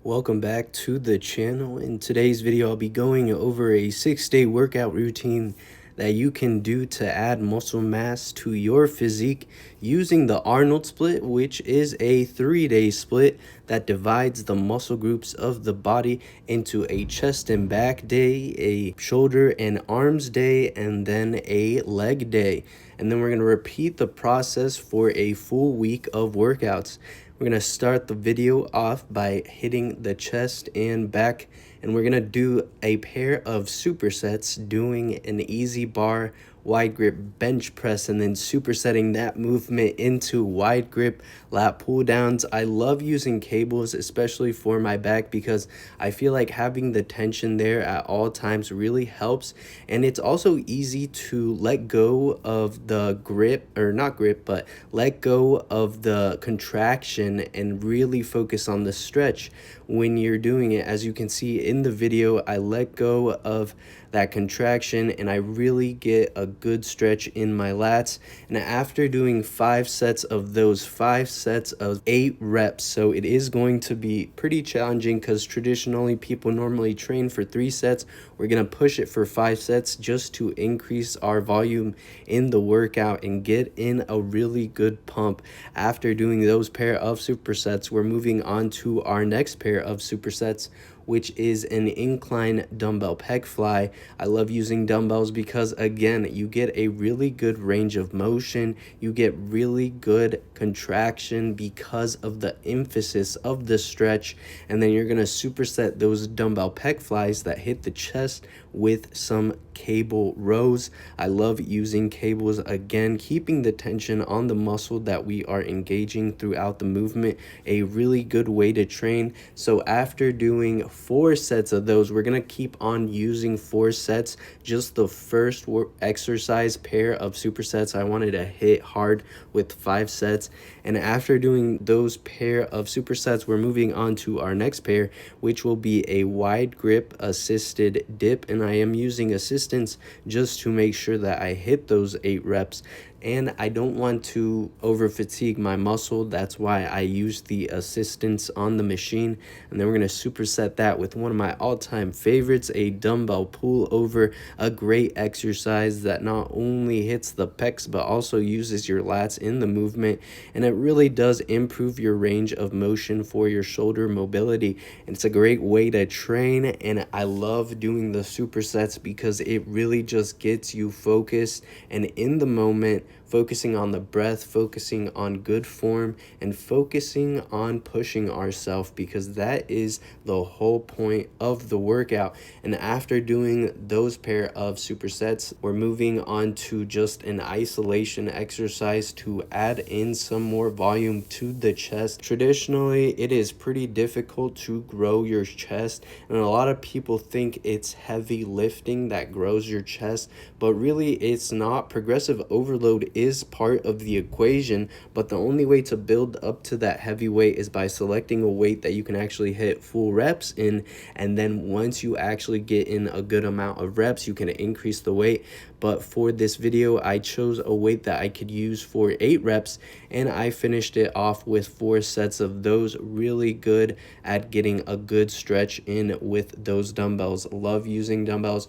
Welcome back to the channel. In today's video, I'll be going over a 6-day workout routine that you can do to add muscle mass to your physique using the Arnold split, which is a 3-day split that divides the muscle groups of the body into a chest and back day, a shoulder and arms day, and then a leg day. And then we're going to repeat the process for a full week of workouts. We're going to start the video off by hitting the chest and back, and we're going to do a pair of supersets, doing an easy bar wide grip bench press and then supersetting that movement into wide grip lat pull downs. I love using cables, especially for my back, because I feel like having the tension there at all times really helps, and it's also easy to let go of the grip, or not grip, but let go of the contraction and really focus on the stretch when you're doing it. As you can see in the video, I let go of that contraction and I really get a good stretch in my lats. And after doing 5 sets of those 5 sets of 8 reps, so it is going to be pretty challenging because traditionally people normally train for 3 sets. We're going to push it for 5 sets just to increase our volume in the workout and get in a really good pump. After doing those pair of supersets, we're moving on to our next pair of supersets, which is an incline dumbbell pec fly. I love using dumbbells because, again, you get a really good range of motion. You get really good contraction because of the emphasis of the stretch. And then you're going to superset those dumbbell pec flies that hit the chest with some cable rows. I love using cables, again, keeping the tension on the muscle that we are engaging throughout the movement. A really good way to train. So after doing 4 sets of those, we're going to keep on using 4 sets. Just the first exercise pair of supersets I wanted to hit hard with 5 sets. And after doing those pair of supersets, we're moving on to our next pair, which will be a wide grip assisted dip. And I am using assistance just to make sure that I hit those 8 reps. And I don't want to over fatigue my muscle. That's why I use the assistance on the machine. And then we're going to superset that with one of my all-time favorites, a dumbbell pullover, a great exercise that not only hits the pecs but also uses your lats in the movement, and it really does improve your range of motion for your shoulder mobility. And it's a great way to train, and I love doing the supersets because it really just gets you focused and in the moment, focusing on the breath, focusing on good form, and focusing on pushing ourselves, because that is the whole point of the workout. And after doing those pair of supersets, we're moving on to just an isolation exercise to add in some more volume to the chest. Traditionally, it is pretty difficult to grow your chest, and a lot of people think it's heavy lifting that grows your chest, but really it's not. Progressive overload is part of the equation, but the only way to build up to that heavy weight is by selecting a weight that you can actually hit full reps in, and then once you actually get in a good amount of reps, you can increase the weight. But for this video, I chose a weight that I could use for 8 reps, and I finished it off with 4 sets of those. Really good at getting a good stretch in with those dumbbells. Love using dumbbells.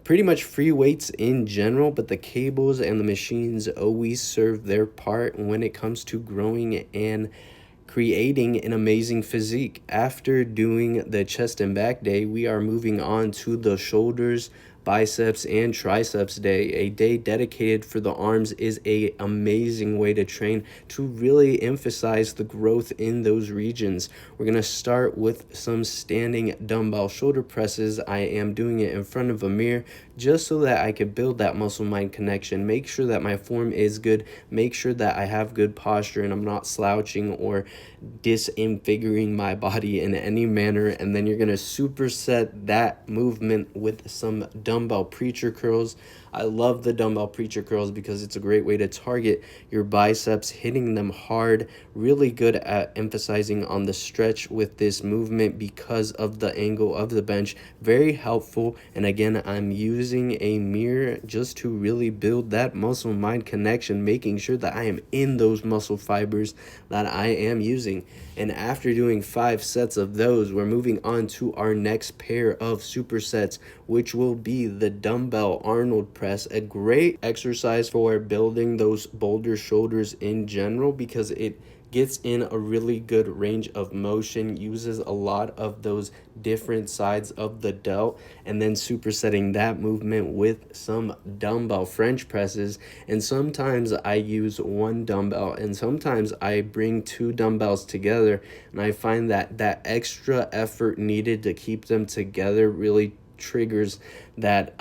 Pretty much free weights in general, but the cables and the machines always serve their part when it comes to growing and creating an amazing physique. After doing the chest and back day, we are moving on to the shoulders, biceps, and triceps day. A day dedicated for the arms is a amazing way to train to really emphasize the growth in those regions. We're going to start with some standing dumbbell shoulder presses. I am doing it in front of a mirror just so that I could build that muscle mind connection, make sure that my form is good, make sure that I have good posture and I'm not slouching or disfiguring my body in any manner. And then you're going to superset that movement with some dumbbell preacher curls. I love the dumbbell preacher curls because it's a great way to target your biceps, hitting them hard. Really good at emphasizing on the stretch with this movement because of the angle of the bench. Very helpful. And again, I'm using a mirror just to really build that muscle mind connection, making sure that I am in those muscle fibers that I am using. using. And after doing 5 sets of those, we're moving on to our next pair of supersets, which will be the dumbbell Arnold press. A great exercise for building those boulder shoulders in general because it gets in a really good range of motion, uses a lot of those different sides of the delt, and then supersetting that movement with some dumbbell French presses. And sometimes I use one dumbbell, and sometimes I bring 2 dumbbells together, and I find that that extra effort needed to keep them together really triggers that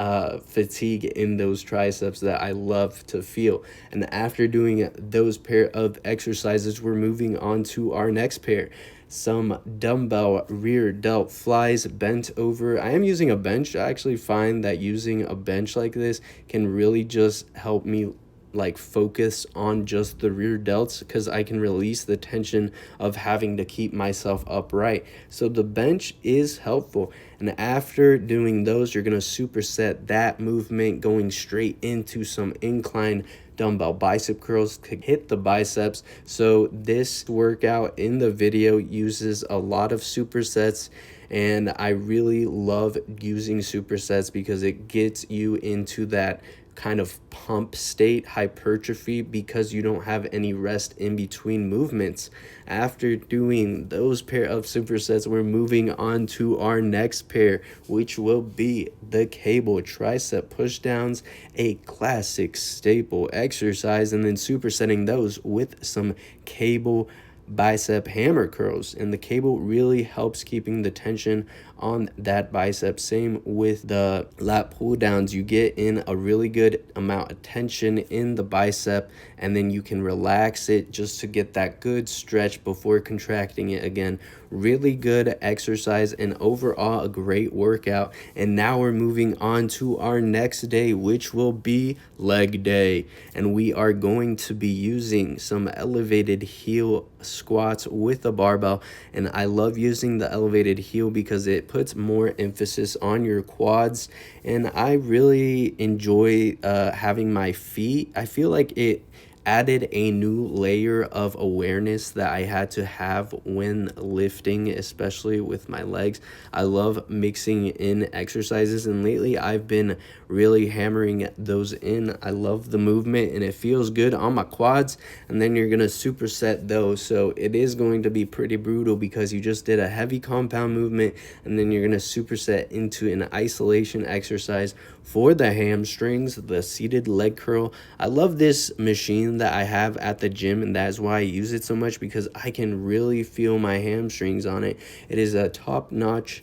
fatigue in those triceps that I love to feel. And after doing those pair of exercises, we're moving on to our next pair. Some dumbbell rear delt flies bent over. I am using a bench. I actually find that using a bench like this can really just help me like focus on just the rear delts because I can release the tension of having to keep myself upright. So the bench is helpful. And after doing those, you're going to superset that movement going straight into some incline dumbbell bicep curls to hit the biceps. So this workout in the video uses a lot of supersets, and I really love using supersets because it gets you into that kind of pump state, hypertrophy, because you don't have any rest in between movements. After doing those pair of supersets, we're moving on to our next pair, which will be the cable tricep pushdowns, a classic staple exercise, and then supersetting those with some cable bicep hammer curls. And the cable really helps keeping the tension on that bicep. Same with the lat pull downs. You get in a really good amount of tension in the bicep, and then you can relax it just to get that good stretch before contracting it again. Really good exercise and overall a great workout. And now we're moving on to our next day, which will be leg day, and we are going to be using some elevated heel squats with a barbell. And I love using the elevated heel because it puts more emphasis on your quads, and I really enjoy having my feet. I feel like it added a new layer of awareness that I had to have when lifting, especially with my legs. I love mixing in exercises, and lately I've been really hammering those in. I love the movement and it feels good on my quads, and then you're gonna superset those. So it is going to be pretty brutal because you just did a heavy compound movement, and then you're gonna superset into an isolation exercise for the hamstrings, the seated leg curl. I love this machine that I have at the gym, and that's why I use it so much, because I can really feel my hamstrings on it. It is a top-notch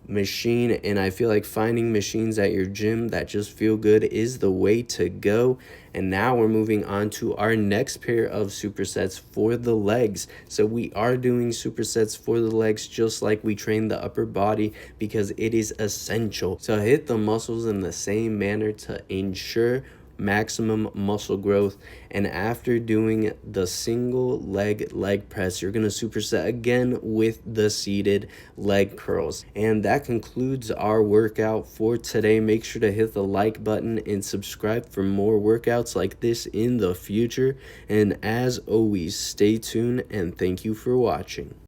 machine, and I feel like finding machines at your gym that just feel good is the way to go. And now we're moving on to our next pair of supersets for the legs. So we are doing supersets for the legs just like we train the upper body, because it is essential to hit the muscles in the same manner to ensure maximum muscle growth. And after doing the single leg press, you're going to superset again with the seated leg curls. And that concludes our workout for today. Make sure to hit the like button and subscribe for more workouts like this in the future. And as always, stay tuned and thank you for watching.